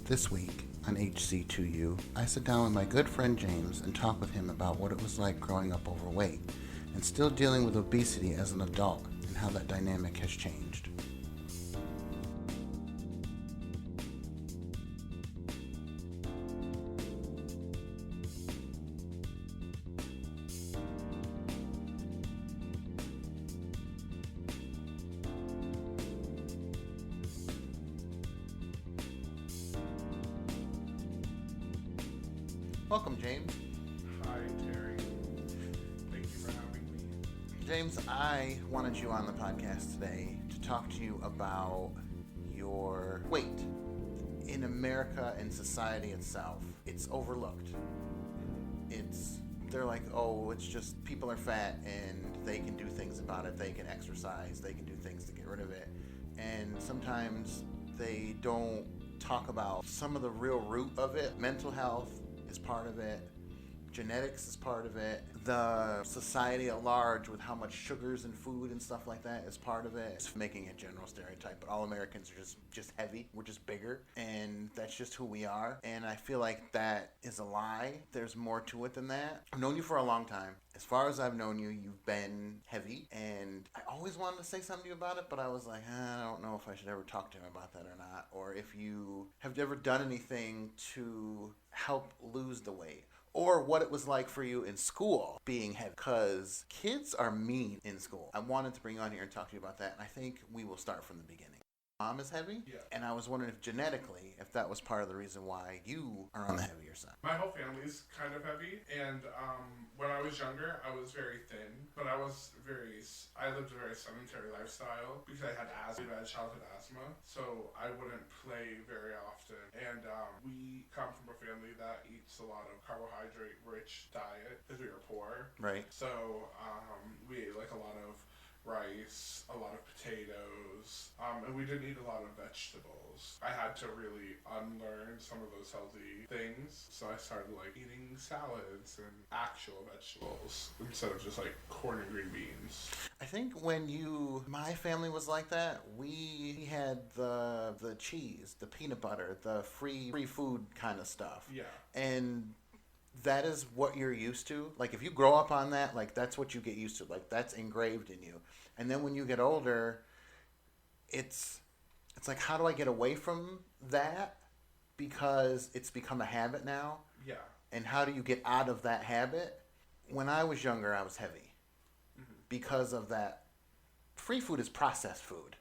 This week on HC2U, I sit down with my good friend James and talk with him about what it was like growing up overweight and still dealing with obesity as an adult and how that dynamic has changed. Welcome, James. Hi, Terry. Thank you for having me. James, I wanted you on the podcast today to talk to you about your weight. In America and society itself, it's overlooked. They're like, oh, it's just people are fat and they can do things about it. They can exercise. They can do things to get rid of it. And sometimes they don't talk about some of the real root of it. Mental health is part of it. Genetics is part of it. The society at large with how much sugars in food and stuff like that is part of it. It's making a general stereotype, but all Americans are just heavy. We're just bigger, and that's just who we are. And I feel like that is a lie. There's more to it than that. I've known you for a long time. As far as I've known you, you've been heavy, and I always wanted to say something to you about it, but I was like, I don't know if I should ever talk to him about that or not, or if you have ever done anything to help lose the weight. Or what it was like for you in school being heavy. Because kids are mean in school. I wanted to bring you on here and talk to you about that. And I think we will start from the beginning. Mom is heavy? Yeah. And I was wondering if genetically, if that was part of the reason why you are on the heavier side. My whole family's kind of heavy, and when I was younger, I was very thin, but I lived a very sedentary lifestyle because I had asthma, I had childhood asthma, so I wouldn't play very often. And we come from a family that eats a lot of carbohydrate-rich diet because we were poor. Right. So we ate like a lot of rice, a lot of potatoes, and we didn't eat a lot of vegetables. I had to really unlearn some of those healthy things, so I started like eating salads and actual vegetables instead of just like corn and green beans. I think my family was like that. We had the cheese, the peanut butter, the free food kind of stuff. Yeah. And that is what you're used to. Like, if you grow up on that, like, that's what you get used to. Like, that's engraved in you. And then when you get older, it's like, how do I get away from that? Because it's become a habit now. Yeah. And how do you get out of that habit? When I was younger, I was heavy. Mm-hmm. Because of that. Free food is processed food.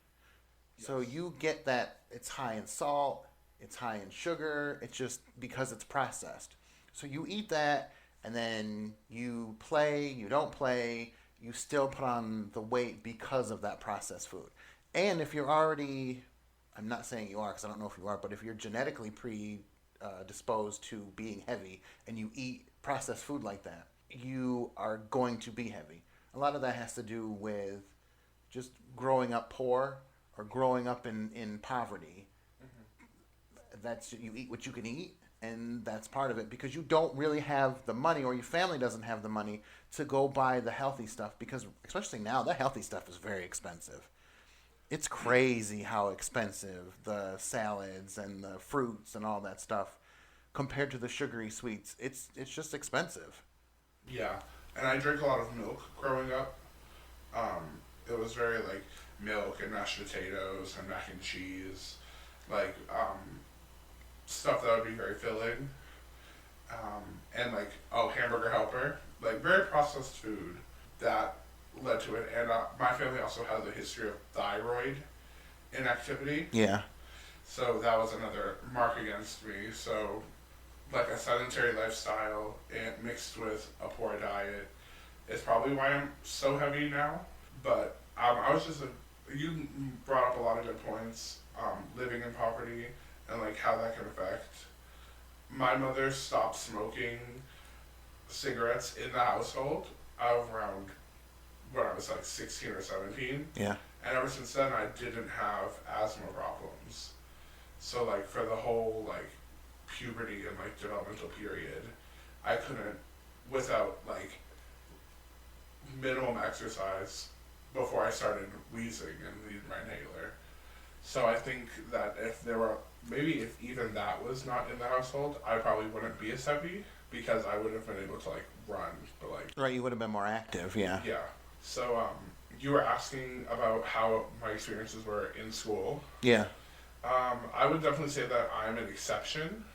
Yes. So you get that it's high in salt, it's high in sugar, it's just because it's processed. So you eat that, and then you play, you don't play, you still put on the weight because of that processed food. And if you're already, I'm not saying you are because I don't know if you are, but if you're genetically predisposed to being heavy and you eat processed food like that, you are going to be heavy. A lot of that has to do with just growing up poor or growing up in poverty. Mm-hmm. You eat what you can eat. And that's part of it because you don't really have the money, or your family doesn't have the money to go buy the healthy stuff, because especially now, the healthy stuff is very expensive. It's crazy how expensive the salads and the fruits and all that stuff compared to the sugary sweets. It's just expensive. Yeah. And I drank a lot of milk growing up. It was very like milk and mashed potatoes and mac and cheese. Like, stuff that would be very filling, and like hamburger helper, like very processed food that led to it. And my family also has a history of thyroid inactivity. Yeah. So that was another mark against me. So like a sedentary lifestyle and mixed with a poor diet is probably why I'm so heavy now. But you brought up a lot of good points. Living in poverty and like how that can affect. My mother stopped smoking cigarettes in the household around when I was like 16 or 17. Yeah. And ever since then, I didn't have asthma problems. So like for the whole like puberty and like developmental period, I couldn't, without like minimum exercise before I started wheezing and needed my inhaler, So I think that if there were, maybe if even that was not in the household, I probably wouldn't be as heavy because I would have been able to like run, but like Right, you would have been more active, yeah. yeah. So you were asking about how my experiences were in school. Yeah. I would definitely say that I'm an exception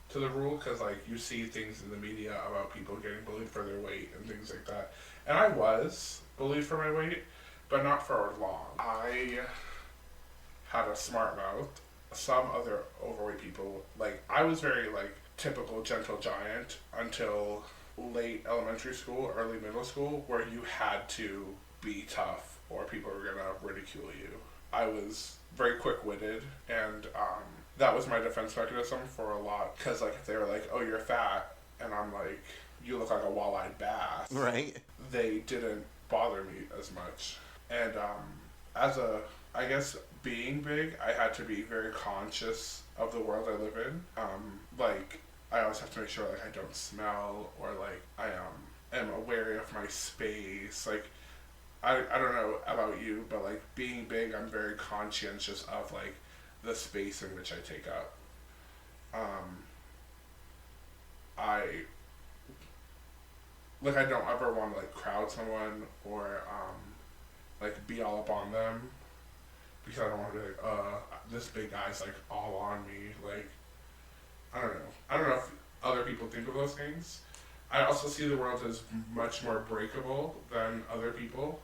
to the rule because like you see things in the media about people getting bullied for their weight and things like that, and I was bullied for my weight, but not for long. I had a smart mouth. Some other overweight people, like I was very like typical gentle giant until late elementary school, early middle school, where you had to be tough or people were gonna ridicule you. I was very quick witted, and that was my defense mechanism for a lot. Because like if they were like, "Oh, you're fat," and I'm like, "You look like a walleyed bass," Right. they didn't bother me as much. And as a, I guess being big, I had to be very conscious of the world I live in. Like I always have to make sure like I don't smell or like I am aware of my space. Like I don't know about you, but like being big, I'm very conscientious of like the space in which I take up. I like I don't ever want to like crowd someone or like be all up on them because I don't want to be like this big guy's like all on me. Like I don't know if other people think of those things. I also see the world as much more breakable than other people.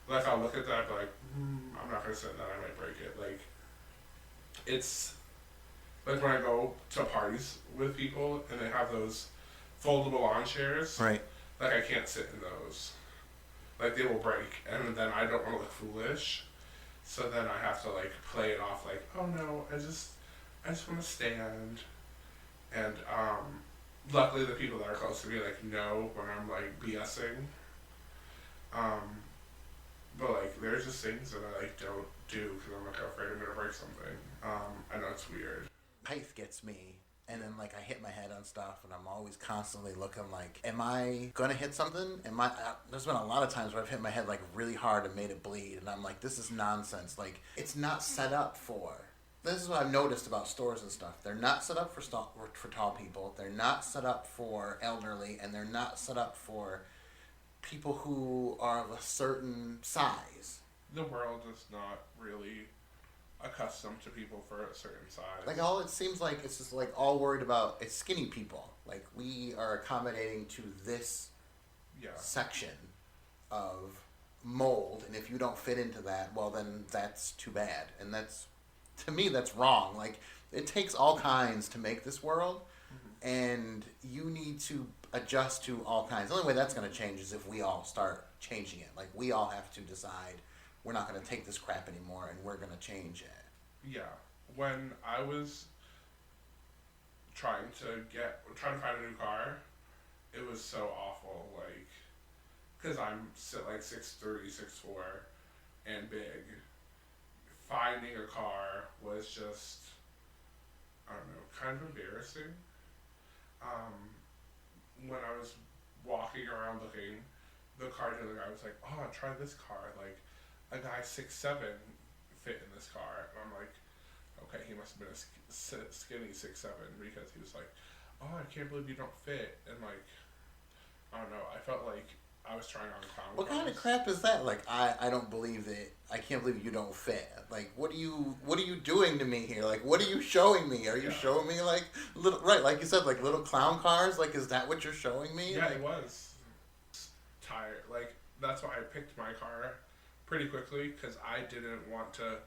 Like I'll look at that and be like, I'm not gonna sit in that, I might break it. Like it's like when I go to parties with people and they have those foldable lawn chairs. Right. Like I can't sit in those. Like they will break, and then I don't want to look foolish. So then I have to like play it off like, oh no, I just want to stand. And luckily the people that are close to me like know when I'm like BSing. But like there's just things that I like don't do because I'm like afraid I'm gonna break something. I know it's weird. Height gets me, and then like I hit my head on stuff, and I'm always constantly looking like, am I gonna hit something? There's been a lot of times where I've hit my head like really hard and made it bleed, and I'm like, this is nonsense. Like it's not set up for. This is what I've noticed about stores and stuff. They're not set up for tall people. They're not set up for elderly, and they're not set up for people who are of a certain size. The world is not really accustomed to people for a certain size. Like all it seems like it's just like all worried about is skinny people. Like we are accommodating to this section of mold, and if you don't fit into that, well then that's too bad. And that's to me that's wrong. Like it takes all kinds to make this world, and you need to adjust to all kinds. The only way that's going to change is if we all start changing it. Like we all have to decide we're not going to take this crap anymore, and we're going to change it. Yeah. When I was trying to find a new car, it was so awful. Like, because I'm like 6'3", 6'4", and big. Finding a car was just, I don't know, kind of embarrassing. When I was walking around looking, the car dealer guy was like, "Oh, try this car. Like, a guy 6'7" fit in this car." And I'm like, "Okay, he must have been a skinny 6'7" because he was like, "Oh, I can't believe you don't fit." And like, I don't know. I felt like I was trying on clown What clothes. kind of crap is that? Like I don't believe it. I can't believe you don't fit. Like what are you doing to me here? Like what are you showing me? Are you showing me like little like you said like little clown cars? Like is that what you're showing me? Yeah, like, it was. Tired. Like that's why I picked my car pretty quickly because I didn't want to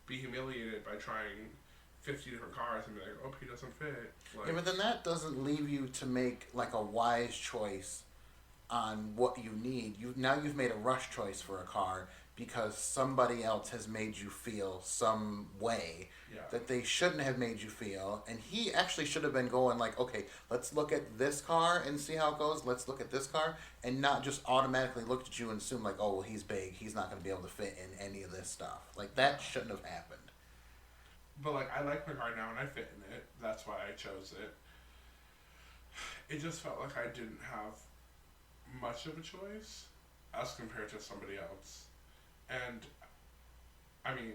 be humiliated by trying 50 different cars and be like, "Oh, he doesn't fit." Like, yeah, but then that doesn't leave you to make like a wise choice on what you need. You've made a rush choice for a car because somebody else has made you feel some way that they shouldn't have made you feel, and he actually should have been going like, okay, let's look at this car and see how it goes. Let's look at this car, and not just automatically looked at you and assume like, oh well, he's big, he's not going to be able to fit in any of this stuff. Like that shouldn't have happened. But like I like my car now and I fit in it. That's why I chose it. It just felt like I didn't have much of a choice as compared to somebody else. And I mean,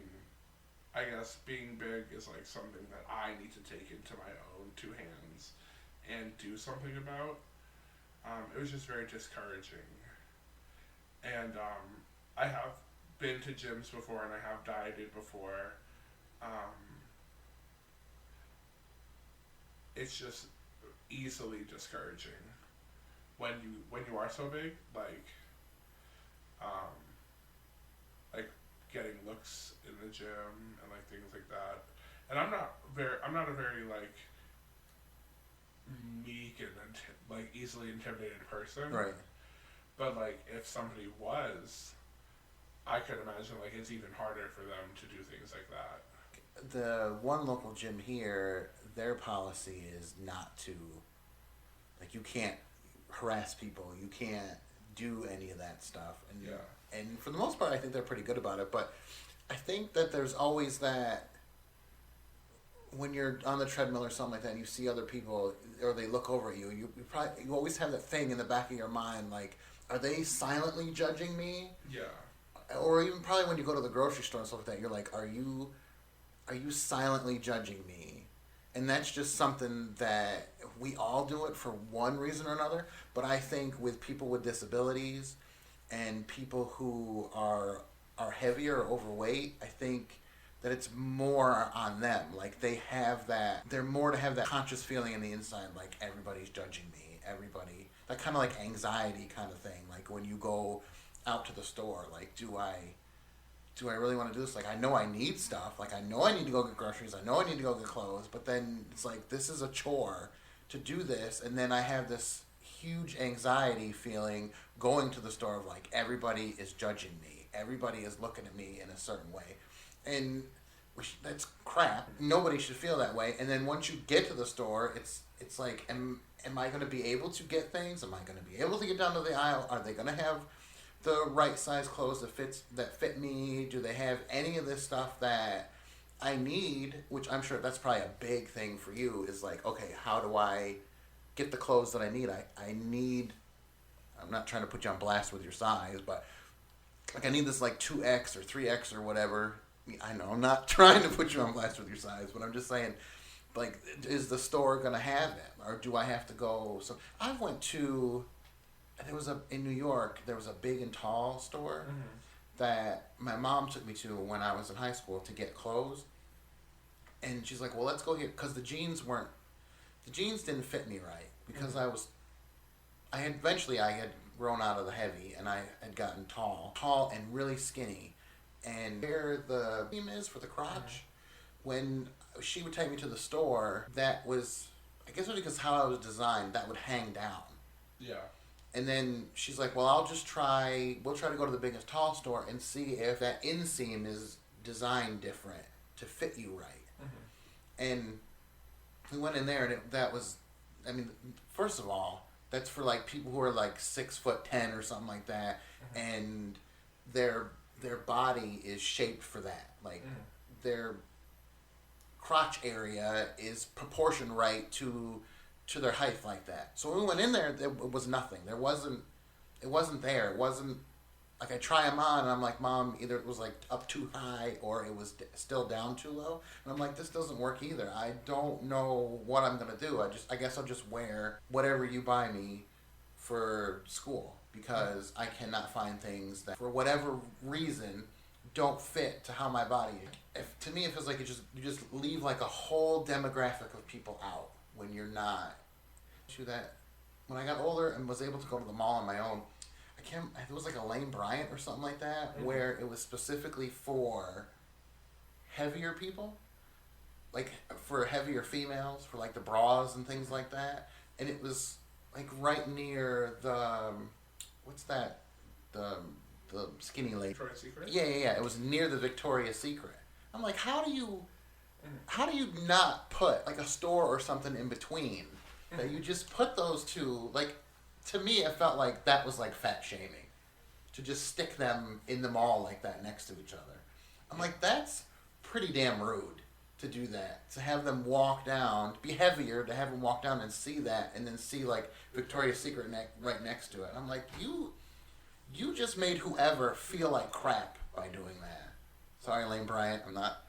I guess being big is like something that I need to take into my own two hands and do something about. It was just very discouraging. And I have been to gyms before and I have dieted before. It's just easily discouraging when you are so big, um, like getting looks in the gym and like things like that. And I'm not a very like meek and like easily intimidated person. Right. But like if somebody was, I could imagine like it's even harder for them to do things like that. The one local gym here, their policy is not to, like, you can't harass people, you can't do any of that stuff, and Yeah. and for the most part, I think they're pretty good about it. But I think that there's always that when you're on the treadmill or something like that, and you see other people, or they look over at you, you always have that thing in the back of your mind, like, are they silently judging me? Yeah. Or even probably when you go to the grocery store and stuff like that, you're like, are you silently judging me? And that's just something that we all do it for one reason or another. But I think with people with disabilities and people who are heavier or overweight, I think that it's more on them. Like they're more to have that conscious feeling in the inside, like everybody's judging me, that kind of like anxiety kind of thing. Like when you go out to the store, like do I really want to do this? Like, I know I need stuff. Like, I know I need to go get groceries. I know I need to go get clothes. But then it's like, this is a chore to do this. And then I have this huge anxiety feeling going to the store of, like, everybody is judging me. Everybody is looking at me in a certain way. And that's crap. Nobody should feel that way. And then once you get to the store, it's like, am I going to be able to get things? Am I going to be able to get down to the aisle? Are they going to have the right size clothes that fit me? Do they have any of this stuff that I need? Which I'm sure that's probably a big thing for you, is like, okay, how do I get the clothes that I need? I'm not trying to put you on blast with your size, but like I need this like 2X or 3X or whatever. I know I'm not trying to put you on blast with your size, but I'm just saying, like, is the store gonna have it, or do I have to go? So I went to. In New York, there was a Big and Tall store that my mom took me to when I was in high school to get clothes. And she's like, well, let's go here. Because the jeans didn't fit me right. Because I had grown out of the heavy and I had gotten tall and really skinny. And where the seam is for the crotch, when she would take me to the store, that was, I guess it was because how I was designed, that would hang down. Yeah. And then she's like, well, we'll try to go to the Big and Tall store and see if that inseam is designed different to fit you right. And we went in there and that was, I mean, first of all, that's for like people who are like 6'10" or something like that. And their body is shaped for that. Like their crotch area is proportioned right to their height like that. So when we went in there, it was nothing. It wasn't there. It wasn't, like I try them on and I'm like, Mom, either it was like up too high or it was still down too low. And I'm like, this doesn't work either. I don't know what I'm going to do. I guess I'll just wear whatever you buy me for school, because I cannot find things that for whatever reason don't fit to how my body is. To me, it feels like you just leave like a whole demographic of people out when you're not. To that, when I got older and was able to go to the mall on my own, it was like a Lane Bryant or something like that, where it was specifically for heavier people, like for heavier females, for like the bras and things like that. And it was like right near the, what's that, the skinny lady. Victoria's Secret? Yeah. It was near the Victoria's Secret. I'm like, how do you not put like a store or something in between? That you just put those two, like, to me it felt like that was like fat shaming, to just stick them in the mall like that next to each other. I'm like, that's pretty damn rude to do that, to have them walk down, be heavier, to have them walk down and see that, and then see like Victoria's Secret right next to it. I'm like, you just made whoever feel like crap by doing that. Sorry, Lane Bryant, I'm not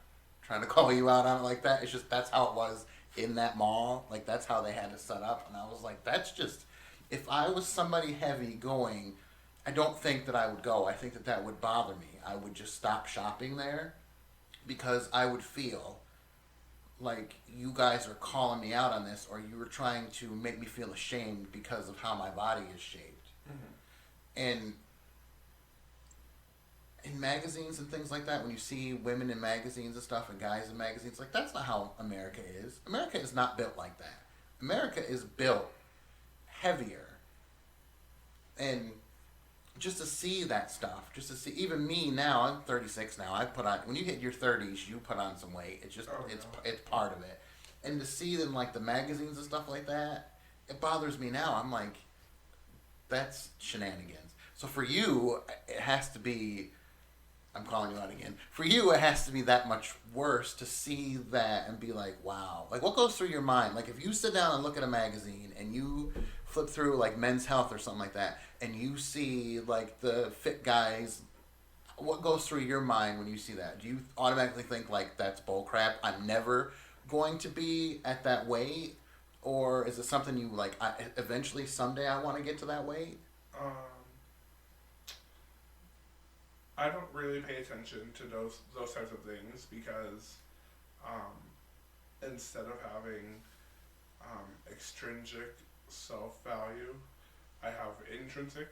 trying to call you out on it like that. It's just that's how it was in that mall. Like that's how they had to set up, and I was like, that's just. If I was somebody heavy going, I don't think that I would go. I think that that would bother me. I would just stop shopping there because I would feel like you guys are calling me out on this, or you were trying to make me feel ashamed because of how my body is shaped. And in magazines and things like that, when you see women in magazines and stuff and guys in magazines, like that's not how America is. America is not built like that. America is built heavier. And just to see that stuff, just to see, even me now, I'm 36 now, I put on, when you hit your 30s, you put on some weight. It's just, it's part of it. And to see them like the magazines and stuff like that, it bothers me now. I'm like, that's shenanigans. So for you, it has to be, I'm calling you out again. For you, it has to be that much worse to see that and be like, wow. Like, what goes through your mind? Like, if you sit down and look at a magazine and you flip through, like, Men's Health or something like that, and you see, like, the fit guys, what goes through your mind when you see that? Do you automatically think, like, that's bullcrap? I'm never going to be at that weight? Or is it something you, like, eventually, someday I want to get to that weight? I don't really pay attention to those types of things because instead of having extrinsic self-value, I have intrinsic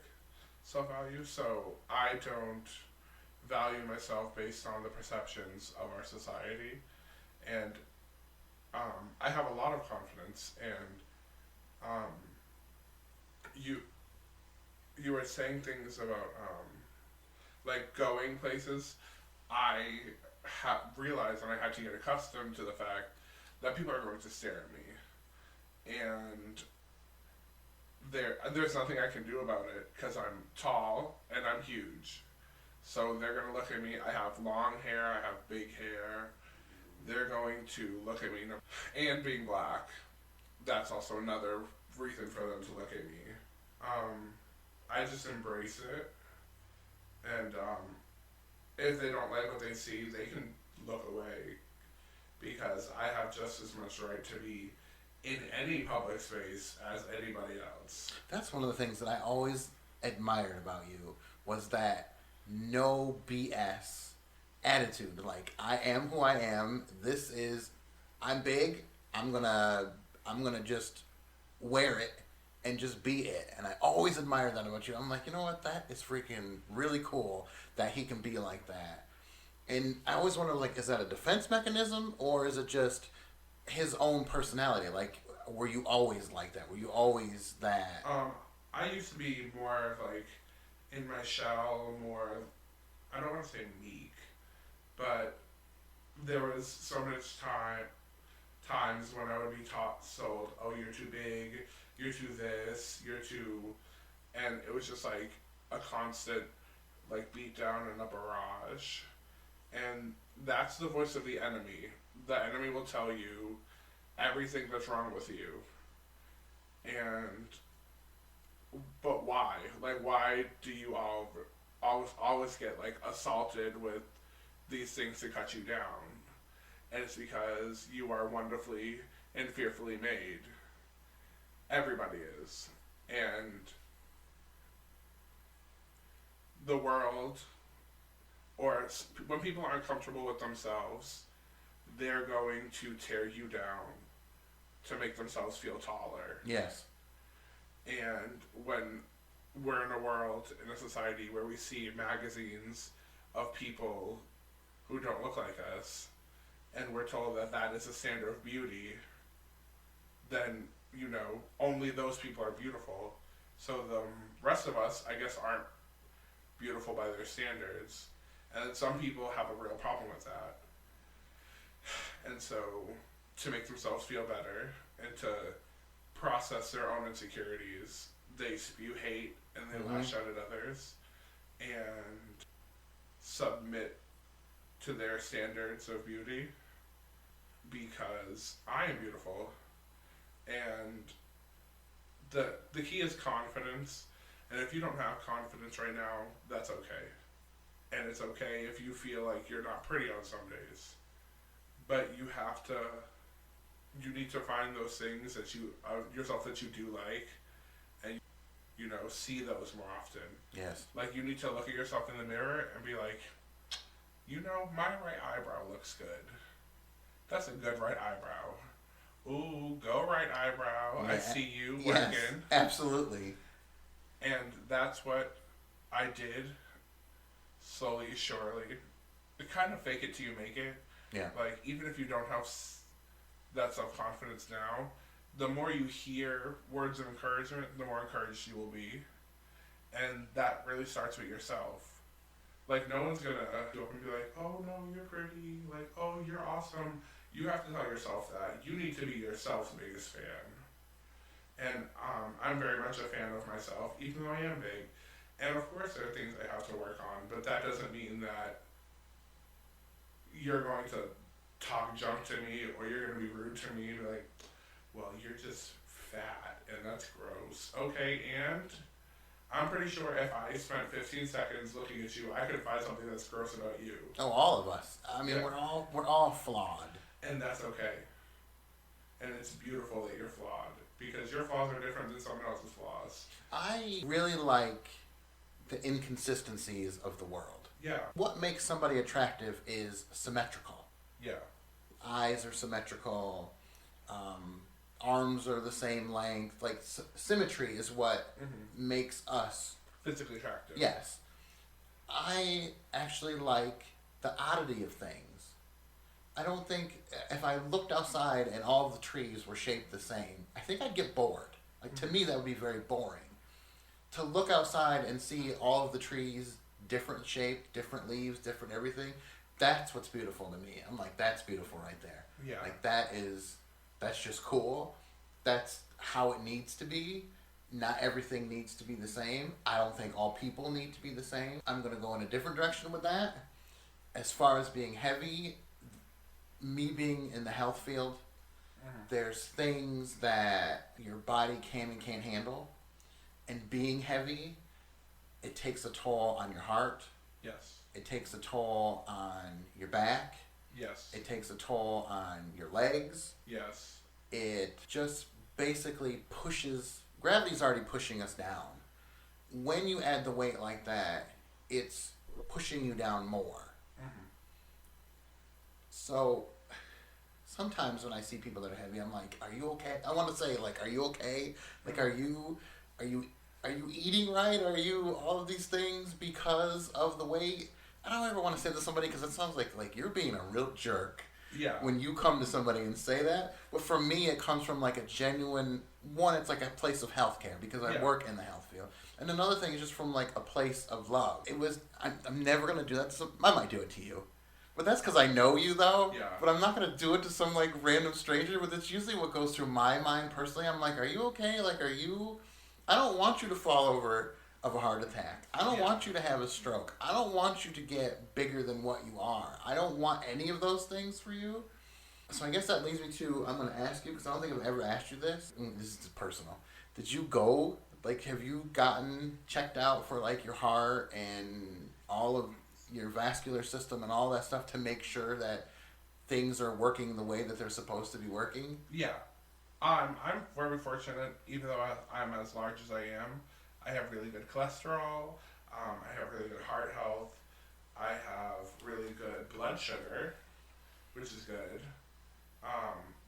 self-value. So I don't value myself based on the perceptions of our society. And I have a lot of confidence. And you were saying things about like going places. I realized, and I had to get accustomed to the fact that people are going to stare at me, and there's nothing I can do about it because I'm tall and I'm huge. So they're gonna look at me. I have long hair. I have big hair. They're going to look at me, and being black, that's also another reason for them to look at me. I just embrace it. And if they don't like what they see, they can look away because I have just as much right to be in any public space as anybody else. That's one of the things that I always admired about you was that no BS attitude. Like, I am who I am. This is, I'm big. I'm gonna just wear it and just be it. And I always admire that about you. I'm like, you know what? That is freaking really cool that he can be like that. And I always wonder, like, is that a defense mechanism or is it just his own personality? Like, were you always like that? Were you always that? I used to be more of like in my shell, more, I don't want to say meek, but there was so much times when I would be sold, oh, you're too big, you're too this, you're too, and it was just like a constant like beat down and a barrage. And that's the voice of the enemy. The enemy will tell you everything that's wrong with you. And but why? Like, why do you always get like assaulted with these things to cut you down? And it's because you are wonderfully and fearfully made. Everybody is. And the world, or when people aren't comfortable with themselves, they're going to tear you down to make themselves feel taller. Yes. And when we're in a world, in a society where we see magazines of people who don't look like us, and we're told that that is a standard of beauty, then, you know, only those people are beautiful. So the rest of us, I guess, aren't beautiful by their standards. And some people have a real problem with that. And so, to make themselves feel better and to process their own insecurities, they spew hate and they lash out at others and submit to their standards of beauty because I am beautiful. And the key is confidence. And if you don't have confidence right now, that's okay. And it's okay if you feel like you're not pretty on some days. but you need to find those things that yourself that you do like, and see those more often. Yes. Like, you need to look at yourself in the mirror and be like, my right eyebrow looks good. That's a good right eyebrow. Ooh, go right eyebrow. Yeah. I see you working. Yes, absolutely. And that's what I did, slowly, surely. Kind of fake it till you make it. Yeah. Like, even if you don't have that self-confidence now, the more you hear words of encouragement, the more encouraged you will be. And that really starts with yourself. Like, no one's gonna go up and be like, oh, no, you're pretty. Like, oh, you're awesome. You have to tell yourself that. You need to be yourself's biggest fan. And I'm very much a fan of myself, even though I am big. And, of course, there are things I have to work on, but that doesn't mean that you're going to talk junk to me or you're going to be rude to me and be like, well, you're just fat and that's gross. Okay, and I'm pretty sure if I spent 15 seconds looking at you, I could find something that's gross about you. Oh, all of us. I mean, yeah. we're all flawed. And that's okay. And it's beautiful that you're flawed, because your flaws are different than someone else's flaws. I really like the inconsistencies of the world. Yeah. What makes somebody attractive is symmetrical. Yeah. Eyes are symmetrical. Arms are the same length. Like, symmetry is what makes us physically attractive. Yes. I actually like the oddity of things. I don't think, if I looked outside and all of the trees were shaped the same, I think I'd get bored. Like, to me, that would be very boring. To look outside and see all of the trees different shape, different leaves, different everything, that's what's beautiful to me. I'm like, that's beautiful right there. Yeah. Like, that's just cool. That's how it needs to be. Not everything needs to be the same. I don't think all people need to be the same. I'm going to go in a different direction with that. As far as being heavy, me being in the health field, there's things that your body can and can't handle. And being heavy, it takes a toll on your heart. Yes. It takes a toll on your back. Yes. It takes a toll on your legs. Yes. It just basically gravity's already pushing us down. When you add the weight like that, it's pushing you down more. So sometimes when I see people that are heavy, I'm like, are you okay? I want to say, like, are you okay? Like, are you eating right? Are you all of these things because of the weight? I don't ever want to say to somebody, because it sounds like you're being a real jerk. Yeah. When you come to somebody and say that. But for me, it comes from like a genuine, it's like a place of healthcare, because I work in the health field. And another thing is just from like a place of love. I'm never going to do that to I might do it to you. But that's because I know you, though. Yeah. But I'm not going to do it to some like random stranger. But it's usually what goes through my mind personally. I'm like, are you okay? Like, I don't want you to fall over of a heart attack. I don't want you to have a stroke. I don't want you to get bigger than what you are. I don't want any of those things for you. So I guess that leads me to, I'm going to ask you, because I don't think I've ever asked you this. This is personal. Did you go, like, have you gotten checked out for, like, your heart and all of your vascular system and all that stuff to make sure that things are working the way that they're supposed to be working? Yeah. I'm very fortunate, even though I'm as large as I am. I have really good cholesterol. I have really good heart health. I have really good blood sugar, which is good.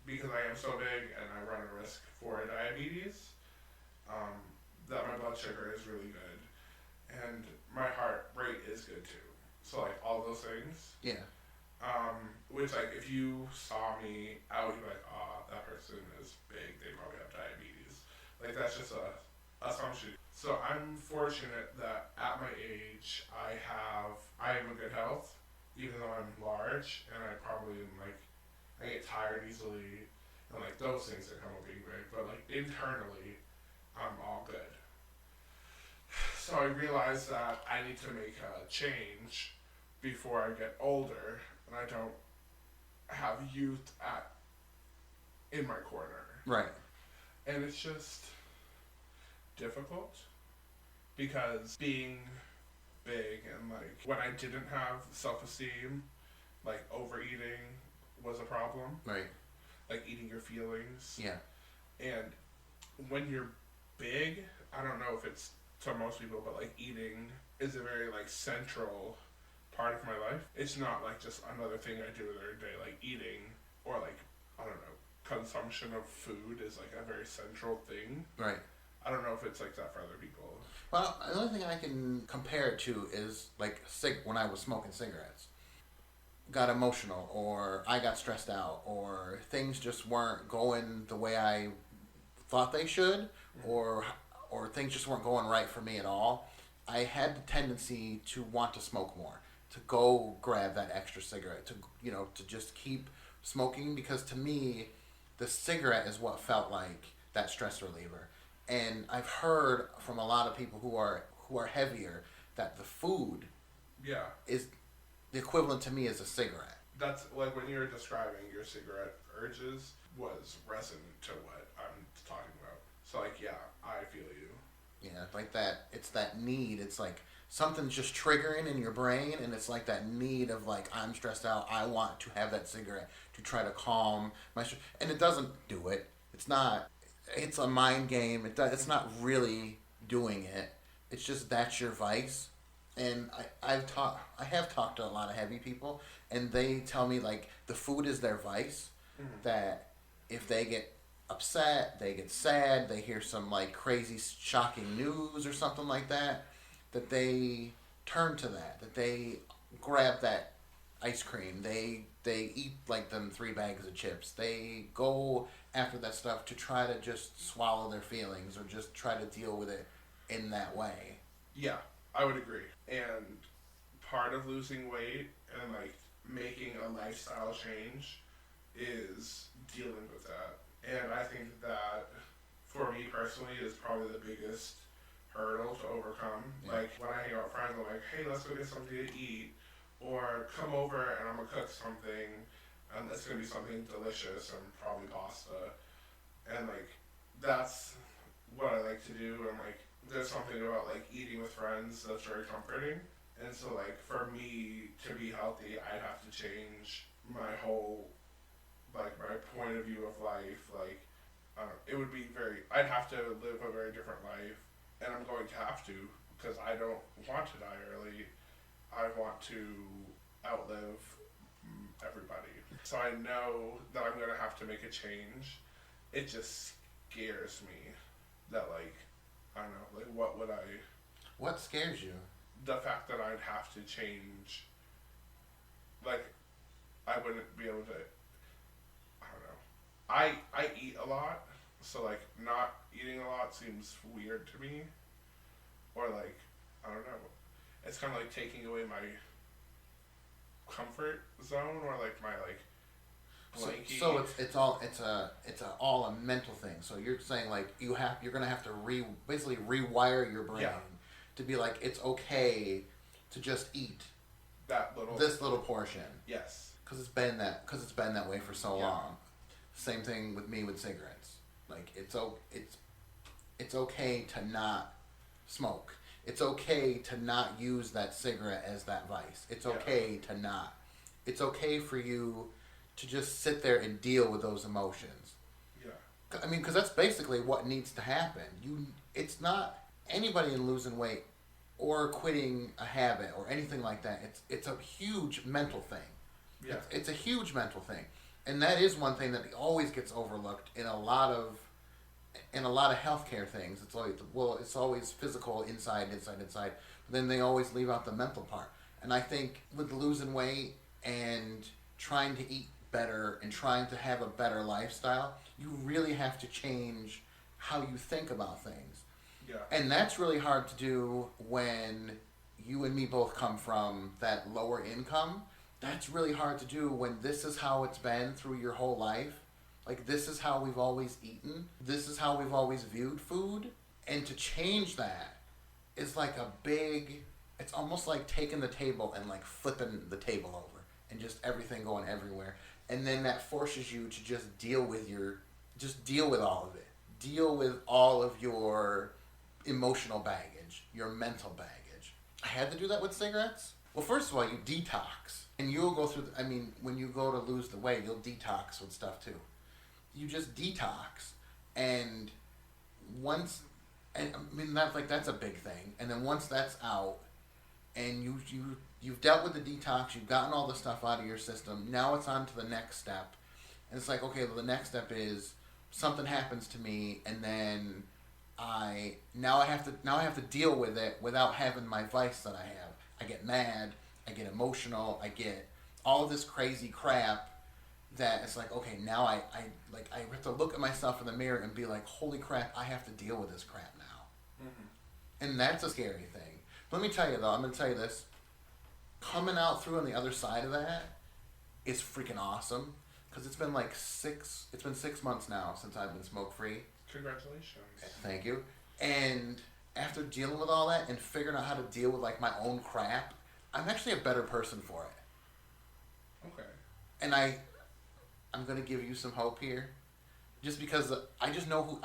Because I am so big and I run a risk for diabetes, that my blood sugar is really good. And my heart rate is good too. So, like, all those things. Yeah. Which, like, if you saw me out, you'd be like, oh, that person is big, they probably have diabetes. Like, that's just a assumption. So I'm fortunate that at my age, I am in good health, even though I'm large, and I probably am, like, I get tired easily, and, like, those things that come with being big, but, like, internally, I'm all good. So I realized that I need to make a change before I get older, and I don't have youth in my corner. Right. And it's just difficult, because being big and, like, when I didn't have self-esteem, like, overeating was a problem. Right. Like eating your feelings. Yeah. And when you're big, I don't know if it's to most people, but like eating is a very like central part of my life. It's not like just another thing I do every day. Like eating or like, I don't know, consumption of food is like a very central thing. Right. I don't know if it's like that for other people. Well, the only thing I can compare it to is like when I was smoking cigarettes. Got emotional, or I got stressed out, or things just weren't going the way I thought they should, or things just weren't going right for me at all. I had the tendency to want to smoke more, to go grab that extra cigarette, to just keep smoking, because to me, the cigarette is what felt like that stress reliever. And I've heard from a lot of people who are heavier that the food Yeah. is the equivalent to me as a cigarette. That's like when you were describing your cigarette urges was resonant to what I'm talking about. So like, yeah, I feel you. Yeah, like that. It's that need. It's like something's just triggering in your brain, and it's like that need of like, I'm stressed out. I want to have that cigarette to try to calm my stress. And it doesn't do it. It's not. It's a mind game. It's not really doing it. It's just that's your vice. And I have talked to a lot of heavy people, and they tell me like the food is their vice. Mm-hmm. That if they get upset, they get sad, they hear some like crazy shocking news or something like that, that they turn to that they grab that ice cream, they eat like them 3 bags of chips, they go after that stuff to try to just swallow their feelings or just try to deal with it in that way. Yeah, I would agree. And part of losing weight and like making a lifestyle change is dealing with that. And I think that for me personally is probably the biggest hurdle to overcome. Yeah. Like when I hang out with friends, I'm like, hey, let's go get something to eat, or come over and I'm gonna cook something, and it's gonna be something delicious and probably pasta. And like that's what I like to do. And like there's something about like eating with friends that's very comforting. And so like for me to be healthy, I'd have to change my whole like my point of view of life. Like I don't know, it would be I'd have to live a very different life, and I'm going to have to, because I don't want to die early. I want to outlive everybody. So I know that I'm going to have to make a change. It just scares me that like, I don't know, like What scares you? the fact that I'd have to change, like I wouldn't be able to, I don't know. I eat a lot, so like not eating a lot seems weird to me. Or like, I don't know. It's kind of like taking away my comfort zone, or like my like blankie. So it's all a mental thing. So you're saying like you're gonna have to basically rewire your brain to be like, it's okay to just eat this little portion. Yes. Because it's been that way for so long. Same thing with me with cigarettes. Like it's okay to not smoke. It's okay to not use that cigarette as that vice. It's okay to not. It's okay for you to just sit there and deal with those emotions. Yeah. I mean, because that's basically what needs to happen. It's not anybody in losing weight or quitting a habit or anything like that. It's a huge mental thing. Yeah. It's a huge mental thing, and that is one thing that always gets overlooked in a lot of healthcare things. It's always physical, inside. But then they always leave out the mental part. And I think with losing weight and trying to eat better and trying to have a better lifestyle, you really have to change how you think about things. Yeah. And that's really hard to do when you and me both come from that lower income. That's really hard to do when this is how it's been through your whole life. Like, this is how we've always eaten. This is how we've always viewed food. And to change that is like it's almost like taking the table and like flipping the table over and just everything going everywhere. And then that forces you to just deal with all of it. Deal with all of your emotional baggage, your mental baggage. I had to do that with cigarettes. Well, first of all, you detox. And you'll go through, when you go to lose the weight, you'll detox with stuff too. You just detox. And once, that's a big thing. And then once that's out, and you've dealt with the detox, you've gotten all the stuff out of your system, now it's on to the next step. And it's like, okay, well, the next step is something happens to me, and then I have to deal with it without having my vice that I have. I get mad, I get emotional, I get all of this crazy crap that it's like, okay, now I have to look at myself in the mirror and be like, holy crap, I have to deal with this crap now. Mm-hmm. And that's a scary thing. Let me tell you though, I'm going to tell you this. Coming out through on the other side of that is freaking awesome. Because it's been 6 months now since I've been smoke-free. Congratulations. Thank you. And after dealing with all that and figuring out how to deal with my own crap, I'm actually a better person for it. Okay. And I'm gonna give you some hope here, just because I just know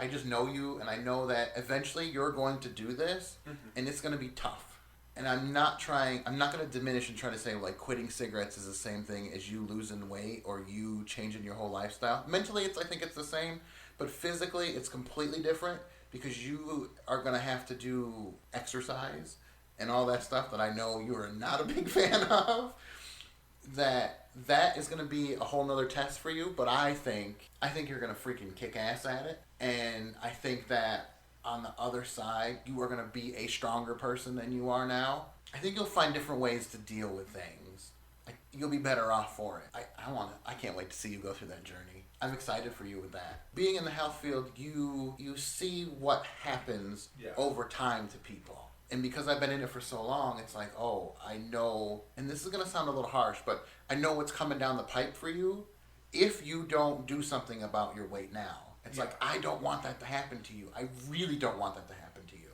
you, and I know that eventually you're going to do this, and it's gonna be tough. And I'm not gonna diminish and try to say quitting cigarettes is the same thing as you losing weight or you changing your whole lifestyle. Mentally, I think it's the same, but physically, it's completely different because you are gonna have to do exercise and all that stuff that I know you are not a big fan of. That is gonna be a whole nother test for you, but I think you're gonna freaking kick ass at it, and I think that on the other side, you are going to be a stronger person than you are now. I think you'll find different ways to deal with things. You'll be better off for it. I can't wait to see you go through that journey. I'm excited for you with that. Being in the health field, you see what happens over time to people. And because I've been in it for so long, it's like, oh, I know, and this is going to sound a little harsh, but I know what's coming down the pipe for you if you don't do something about your weight now. It's like, I don't want that to happen to you. I really don't want that to happen to you.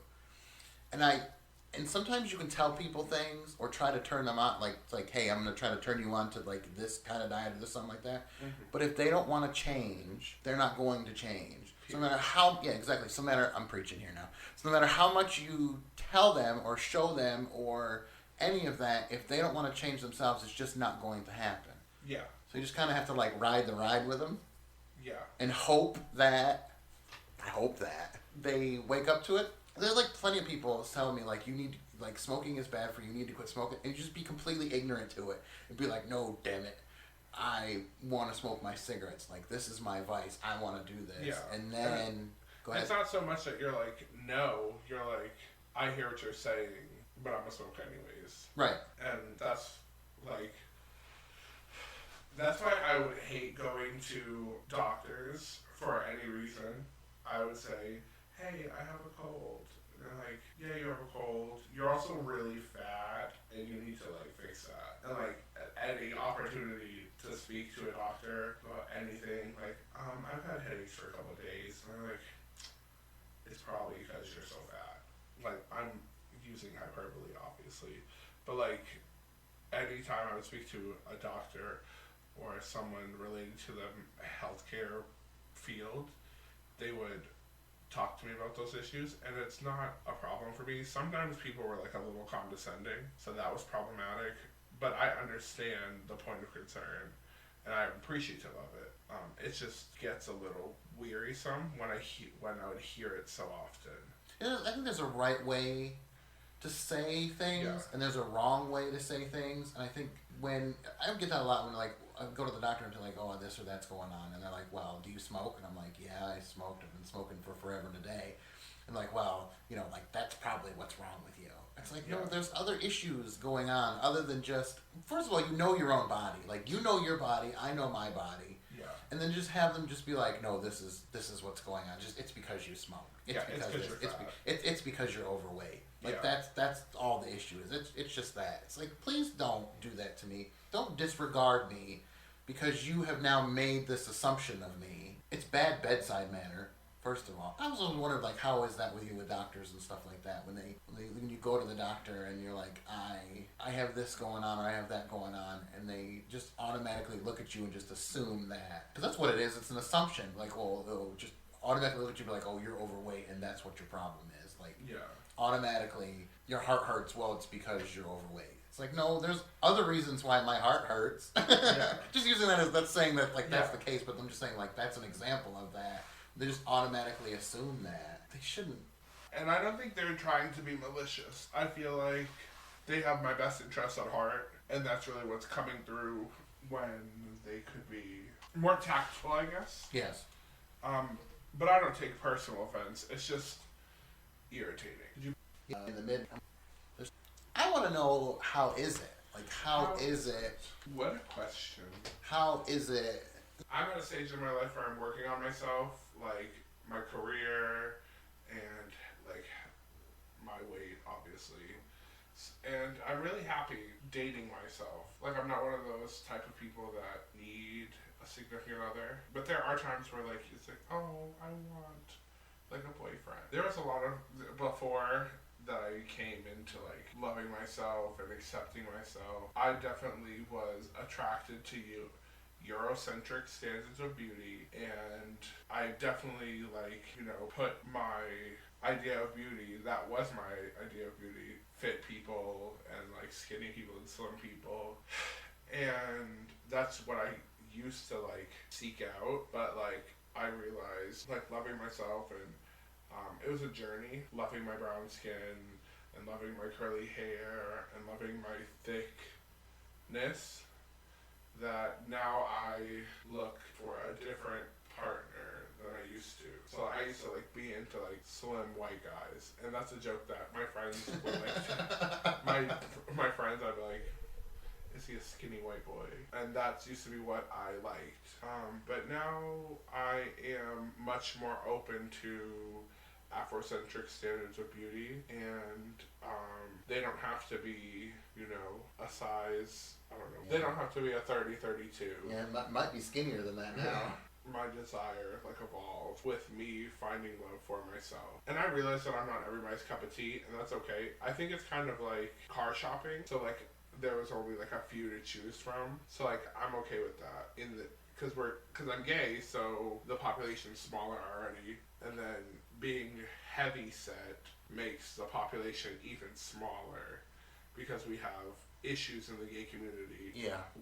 And sometimes you can tell people things or try to turn them on, like, hey, I'm going to try to turn you on to this kind of diet or this, something like that. Mm-hmm. But if they don't want to change, they're not going to change. So no matter how, I'm preaching here now. So no matter how much you tell them or show them or any of that, if they don't want to change themselves, it's just not going to happen. Yeah. So you just kind of have to ride the ride with them. Yeah. And hope that they wake up to it. There's plenty of people telling me you need smoking is bad for you. You need to quit smoking, and you just be completely ignorant to it and be like, no, damn it, I want to smoke my cigarettes. This is my vice. I want to do this. Yeah. And then go ahead. It's not so much that you're no. You're I hear what you're saying, but I'm gonna smoke anyways. Right. And that's that's why I would hate going to doctors for any reason. I would say, hey, I have a cold. And they're like, yeah, you have a cold. You're also really fat, and you need to, fix that. And, any opportunity to speak to a doctor about anything, I've had headaches for a couple of days. And they're like, it's probably because you're so fat. I'm using hyperbole, obviously. But, anytime I would speak to a doctor or someone related to the healthcare field, they would talk to me about those issues, and it's not a problem for me. Sometimes people were a little condescending, so that was problematic, but I understand the point of concern, and I'm appreciative of it. It just gets a little wearisome when I would hear it so often. Yeah, I think there's a right way to say things, and there's a wrong way to say things, and I think when I get that a lot when I go to the doctor and they're oh, this or that's going on, and they're like, well, do you smoke? And I'm like, yeah, I smoked. I've been smoking for forever and a day. And well, that's probably what's wrong with you. It's no, there's other issues going on other than just, first of all, you know your own body. You know your body, I know my body. Yeah. And then just have them just be no, this is what's going on. It's because you smoke. It's because you're overweight. That's all the issue is. It's just that. It's please don't do that to me. Don't disregard me because you have now made this assumption of me. It's bad bedside manner, first of all. I was always wondering how is that with you with doctors and stuff like that when you go to the doctor and you're I have this going on or I have that going on, and they just automatically look at you and just assume that, because that's what it is. It's an assumption. They'll just automatically look at you and be oh, you're overweight and that's what your problem is. automatically your heart hurts. Well, it's because you're overweight. It's like, no, there's other reasons why my heart hurts. Yeah. Just using that as, that's saying that, like, that's Yeah. the case, but I'm just saying, like, that's an example of that. They just automatically assume that. They shouldn't. And I don't think they're trying to be malicious. I feel like they have my best interests at heart, and that's really what's coming through when they could be more tactful, I guess. Yes. But I don't take personal offense. It's just irritating. In the mid, I want to know, how is it? Like, how is it? What a question. How is it? I'm at a stage in my life where I'm working on myself, like my career and like my weight, obviously. And I'm really happy dating myself. Like, I'm not one of those type of people that need a significant other. But there are times where, like, it's like, oh, I want, like, a boyfriend. There was a lot of, before that I came into, like, loving myself and accepting myself, I definitely was attracted to you. Eurocentric standards of beauty, and I definitely, like, you know, put my idea of beauty, that was my idea of beauty, fit people and like skinny people and slim people, and that's what I used to like seek out. But like I realized, like, loving myself, and it was a journey, loving my brown skin and loving my curly hair and loving my thickness, that now I look for a different partner than I used to. So I used to like be into like slim white guys, and that's a joke that my friends would like. my friends, I'd be like, is he a skinny white boy? And that used to be what I liked. But now I am much more open to Afrocentric standards of beauty, and they don't have to be, you know, a size, I don't know, they don't have to be a 30, 32. Yeah, it might be skinnier than that now. My desire, like, evolved with me finding love for myself. And I realized that I'm not everybody's cup of tea, and that's okay. I think it's kind of like car shopping. So, like, there was only, like, a few to choose from. So, like, I'm okay with that. Because I'm gay, so the population's smaller already. And then being heavy set makes the population even smaller, because we have issues in the gay community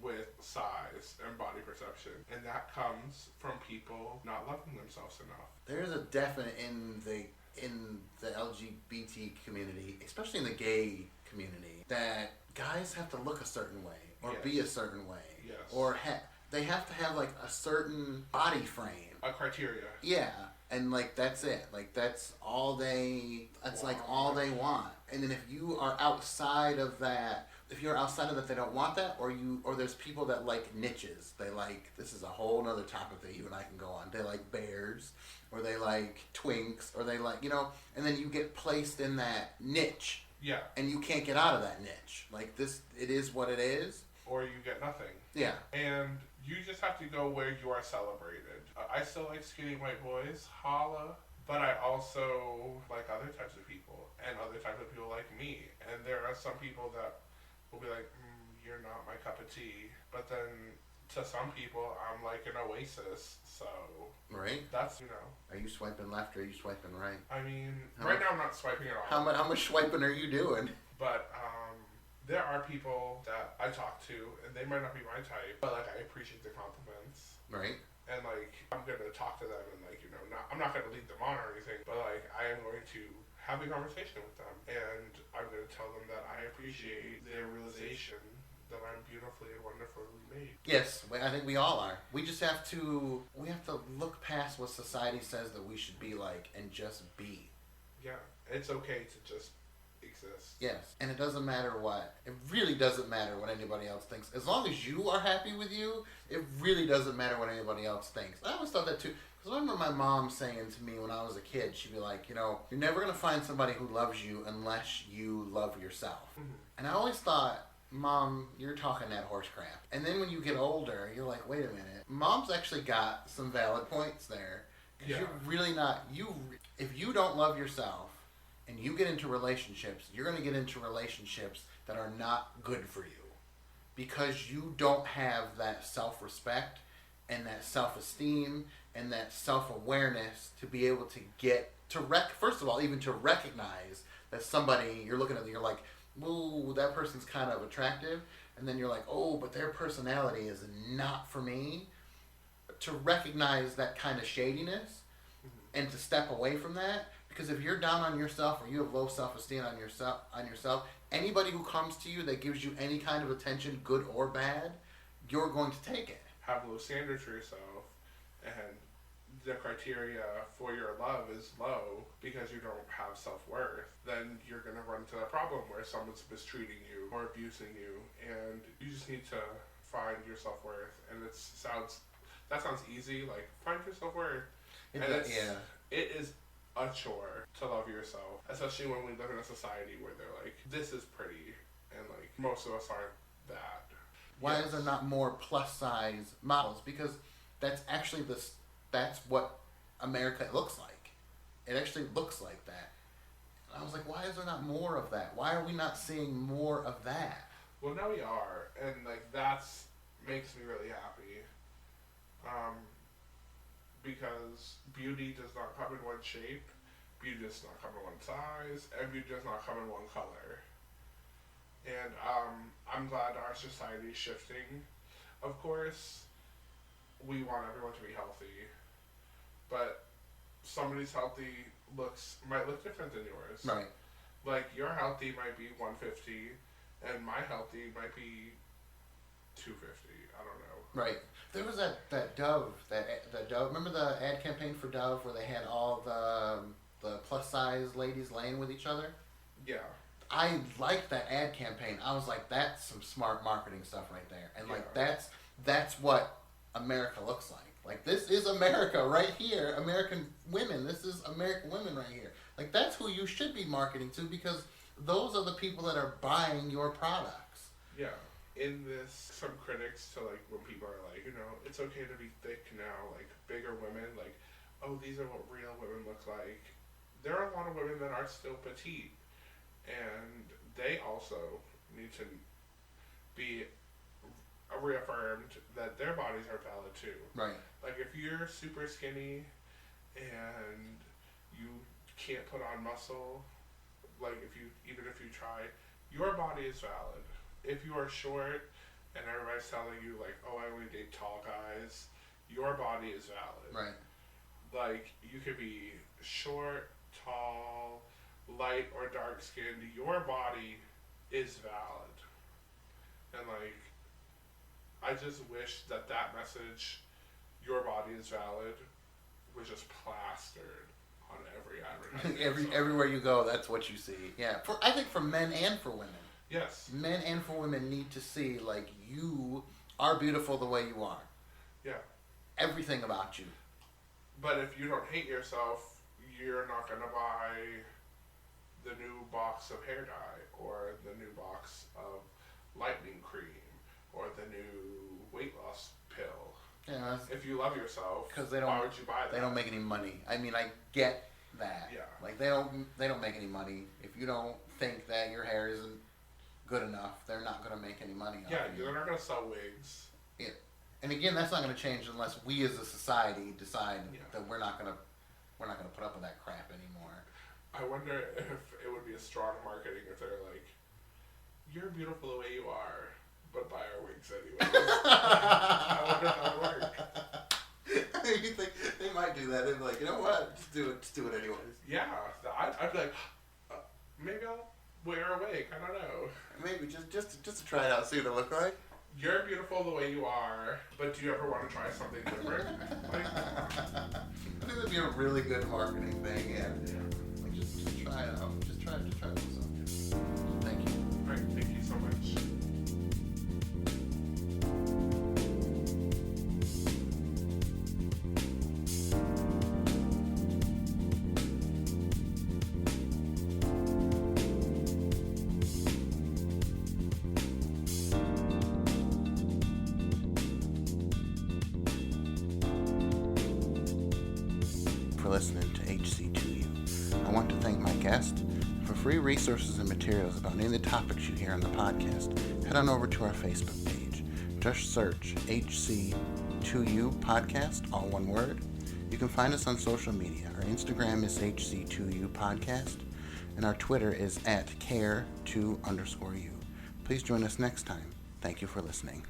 with size and body perception, and that comes from people not loving themselves enough. There's a definite in the LGBT community, especially in the gay community, that guys have to look a certain way or be a certain way, or they have to have like a certain body frame, a criteria. Yeah. And like that's it. Like that's all they. That's like all they want. And then if you are outside of that, they don't want that, or there's people that like niches. They like, this is a whole nother topic that you and I can go on. They like bears, or they like twinks, or they like, you know. And then you get placed in that niche. Yeah. And you can't get out of that niche. Like this, it is what it is. Or you get nothing. Yeah. And you just have to go where you are celebrated. I still like skinny white boys, holla, but I also like other types of people, and other types of people like me. And there are some people that will be like, you're not my cup of tea. But then to some people, I'm like an oasis. So right, that's, you know. Are you swiping left or are you swiping right? I mean, right now I'm not swiping at all. How much swiping are you doing? But there are people that I talk to, and they might not be my type, but like I appreciate the compliments. Right. And like I'm gonna talk to them, and like, you know, I'm not gonna lead them on or anything, but like I am going to have a conversation with them, and I'm gonna tell them that I appreciate their realization that I'm beautifully and wonderfully made. Yes, I think we all are. We just have to look past what society says that we should be like and just be. Yeah, it's okay to just exist. Yes, and it doesn't matter what. It really doesn't matter what anybody else thinks. As long as you are happy with you, it really doesn't matter what anybody else thinks. I always thought that too. Because I remember my mom saying to me when I was a kid, she'd be like, you know, you're never going to find somebody who loves you unless you love yourself. Mm-hmm. And I always thought, Mom, you're talking that horse crap. And then when you get older, you're like, wait a minute. Mom's actually got some valid points there. Because you're really not, if you don't love yourself, and you get into relationships, you're going to get into relationships that are not good for you. Because you don't have that self-respect and that self-esteem and that self-awareness to be able to first of all, even to recognize that somebody, you're looking at them, you're like, ooh, that person's kind of attractive. And then you're like, oh, but their personality is not for me. To recognize that kind of shadiness and to step away from that. Because if you're down on yourself or you have low self-esteem on yourself, anybody who comes to you that gives you any kind of attention, good or bad, you're going to take it. Have low standards for yourself, and the criteria for your love is low because you don't have self-worth, then you're going to run into a problem where someone's mistreating you or abusing you, and you just need to find your self-worth. And that sounds easy, like, find your self-worth. It is a chore to love yourself, especially when we live in a society where they're like, this is pretty, and like most of us aren't that. Why is there not more plus size models? Because that's actually that's what America looks like. It actually looks like that. And I was like, why is there not more of that? Why are we not seeing more of that? Well, now we are, and like that's makes me really happy. Because beauty does not come in one shape, beauty does not come in one size, and beauty does not come in one color. And I'm glad our society is shifting. Of course, we want everyone to be healthy, but somebody's healthy might look different than yours. Right. Like your healthy might be 150, and my healthy might be 250. I don't know. Right. There was that Dove, that Dove. Remember the ad campaign for Dove where they had all the plus size ladies laying with each other? Yeah. I liked that ad campaign. I was like, that's some smart marketing stuff right there. And like that's what America looks like. Like this is America right here. American women. This is American women right here. Like that's who you should be marketing to because those are the people that are buying your products. Yeah. In this, some critics to like when people are like, it's okay to be thick now, like bigger women, like, oh, these are what real women look like. There are a lot of women that are still petite, and they also need to be reaffirmed that their bodies are valid too. Right. Like if you're super skinny and you can't put on muscle, like even if you try, your body is valid. If you are short and everybody's telling you like, oh, I only date tall guys, your body is valid. Right. Like you could be short, tall, light or dark skinned, your body is valid. And like I just wish that message, your body is valid, was just plastered on every advertisement. Everywhere you go, that's what you see. Yeah. I think for men and for women. Yes. Men and for women need to see, like, you are beautiful the way you are. Yeah. Everything about you. But if you don't hate yourself, you're not going to buy the new box of hair dye or the new box of lightening cream or the new weight loss pill. Yeah. If you love yourself, why would you buy that? They don't make any money. I mean, I get that. Yeah. Like, they don't make any money. If you don't think that your hair isn't good enough, they're not going to make any money off of you. They're not going to sell wigs. Yeah. And again, that's not going to change unless we as a society decide that we're not going to put up with that crap anymore. I wonder if it would be a strong marketing if they're like, you're beautiful the way you are, but buy our wigs anyway. I wonder how it would work. You think they might do that? They'd be like, you know what? Just do it anyways. Yeah, I'd be like, maybe I'll wear a wig. I don't know. Maybe just to try it out, see what it look like. You're beautiful the way you are, but do you ever want to try something different? Like, I think that'd be a really good marketing thing. Yeah. Like just try it out. Just try it out. Thank you. All right, thank you so much. For listening to HC2U. I want to thank my guest. For free resources and materials about any of the topics you hear on the podcast, head on over to our Facebook page. Just search HC2U Podcast, all one word. You can find us on social media. Our Instagram is HC2U Podcast, and our Twitter is @care2_u. Please join us next time. Thank you for listening.